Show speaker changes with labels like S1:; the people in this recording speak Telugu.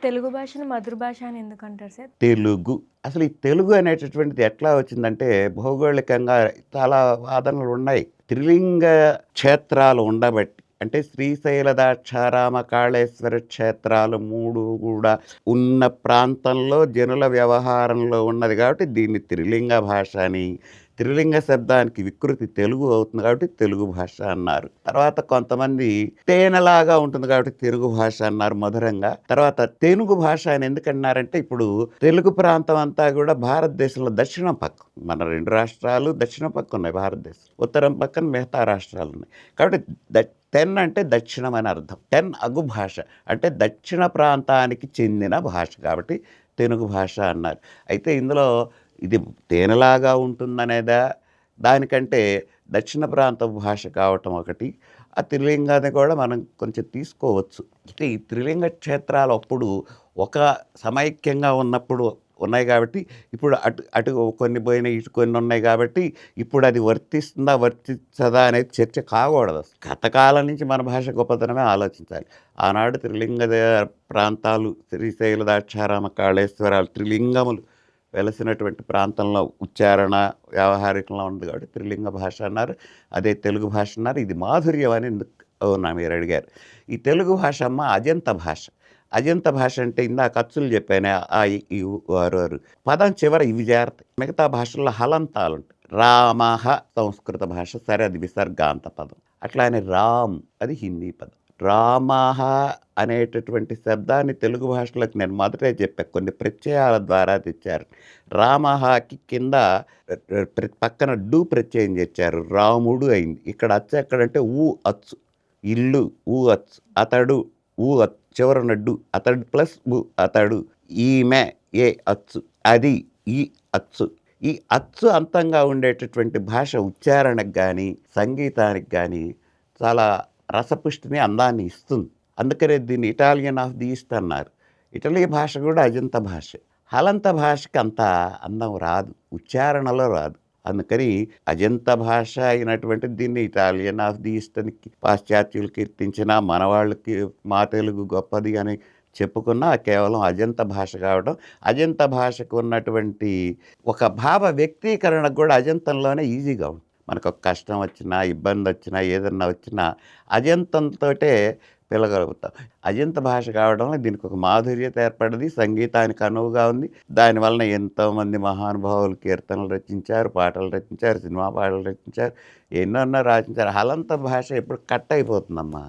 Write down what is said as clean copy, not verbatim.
S1: తెలుగు భాషను మధుర భాష అని ఎందుకంటారు సార్?
S2: తెలుగు. అసలు ఈ తెలుగు అనేటటువంటిది ఎట్లా వచ్చిందంటే, భౌగోళికంగా చాలా వాదనలున్నాయి. త్రిలింగ క్షేత్రాలు ఉండబట్టి. అంటే శ్రీశైల ద్రాక్షారామ కాళేశ్వర క్షేత్రాలు 3 గూడా ఉన్న ప్రాంతంలో జనుల వ్యవహారంలో ఉన్నది కాబట్టి దీన్ని త్రిలింగ భాష అని, త్రిలింగ శబ్దానికి వికృతి తెలుగు అవుతుంది కాబట్టి తెలుగు భాష అన్నారు. తర్వాత కొంతమంది తేనెలాగా ఉంటుంది కాబట్టి తెలుగు భాష అన్నారు మధురంగా. తర్వాత తెనుగు భాష అని ఎందుకన్నారంటే, ఇప్పుడు తెలుగు ప్రాంతం అంతా కూడా భారతదేశంలో దక్షిణం పక్కన మన 2 రాష్ట్రాలు దక్షిణం పక్క ఉన్నాయి భారతదేశం. ఉత్తరం పక్కన మిగతా రాష్ట్రాలు ఉన్నాయి. కాబట్టి తెన్ అంటే దక్షిణం అని అర్థం. తెన్ అగు భాష అంటే దక్షిణ ప్రాంతానికి చెందిన భాష కాబట్టి తెలుగు భాష అన్నారు. అయితే ఇందులో ఇది తేనెలాగా ఉంటుందనేదా, దానికంటే దక్షిణ ప్రాంత భాష కావటం ఒకటి. ఆ త్రిలింగాన్ని కూడా మనం కొంచెం తీసుకోవచ్చు. అయితే ఈ త్రిలింగ క్షేత్రాలు అప్పుడు ఒక సమైక్యంగా ఉన్నప్పుడు ఉన్నాయి కాబట్టి, ఇప్పుడు అటు అటు కొన్ని పోయినాయి, ఇటు కొన్ని ఉన్నాయి కాబట్టి, ఇప్పుడు అది వర్తిస్తుందా వర్తించదా అనేది చర్చ కాకూడదు. గతకాలం నుంచి మన భాష గొప్పతనమే ఆలోచించాలి. ఆనాడు త్రిలింగ ప్రాంతాలు శ్రీశైల ద్రాక్షారామ కాళేశ్వరాలు త్రిలింగములు వెలసినటువంటి ప్రాంతంలో ఉచ్చారణ వ్యావహారికంలో ఉంది కాబట్టి త్రిలింగ భాష అన్నారు. అదే తెలుగు భాష అన్నారు. ఇది మాధుర్యం అని ఎందుకు అవునా మీరు అడిగారు. ఈ తెలుగు భాష అమ్మ అజంత భాష. అజంత భాష అంటే ఇందాక అచ్చులు చెప్పాను. ఆ ఈ వారు పదం చివర ఇవి చేరతాయి. మిగతా భాషల్లో హలంతాలు ఉంటాయి. రామహ సంస్కృత భాష, సరే అది విసర్గాంత పదం. అట్లానే రామ్ అది హిందీ పదం. రామహ అనేటటువంటి శబ్దాన్ని తెలుగు భాషలోకి నేను మొదటే చెప్పా, కొన్ని ప్రత్యయాల ద్వారా తెచ్చారు. రామహకి కింద పక్కన డు ప్రత్యయం తెచ్చారు, రాముడు అయింది. ఇక్కడ అచ్చు ఎక్కడంటే ఊ అచ్చు. ఇల్లు ఊ అచ్చు, అతడు ఊ అచ్చు, చివరన డు, అతడు ప్లస్ ఊ అతడు, ఈమె ఏ అచ్చు, అది ఈ అచ్చు. ఈ అచ్చు అంతంగా ఉండేటటువంటి భాష ఉచ్చారణకు కానీ సంగీతానికి కానీ చాలా రసపుష్టిని అందాన్ని ఇస్తుంది. అందుకనే దీన్ని ఇటాలియన్ ఆఫ్ ది ఈస్ట్ అన్నారు. ఇటలీ భాష కూడా అజంత భాష. హలంత భాషకి అంత అందం రాదు, ఉచ్చారణలో రాదు. అందుకని అజంత భాష అయినటువంటి దీన్ని ఇటాలియన్ ఆఫ్ ది ఈస్ట్ అని పాశ్చాత్యులు కీర్తించిన, మన వాళ్ళకి మా తెలుగు గొప్పది అని చెప్పుకున్నా కేవలం అజంత భాష కావడం. అజంత భాషకు ఉన్నటువంటి ఒక భావ వ్యక్తీకరణకు కూడా అజంతంలోనే ఈజీగా ఉంటుంది. మనకు ఒక కష్టం వచ్చినా, ఇబ్బంది వచ్చినా, ఏదన్నా వచ్చినా అజంతంతోటే పిలగలుగుతాం. అజంత భాష కావడంలో దీనికి ఒక మాధుర్యత ఏర్పడింది, సంగీతానికి అనువుగా ఉంది. దానివలన ఎంతోమంది మహానుభావులు కీర్తనలు రచించారు, పాటలు రచించారు, సినిమా పాటలు రచించారు, ఎన్నెన్నో రచించారు. హలంత భాష ఎప్పుడు కట్ అయిపోతుందమ్మా.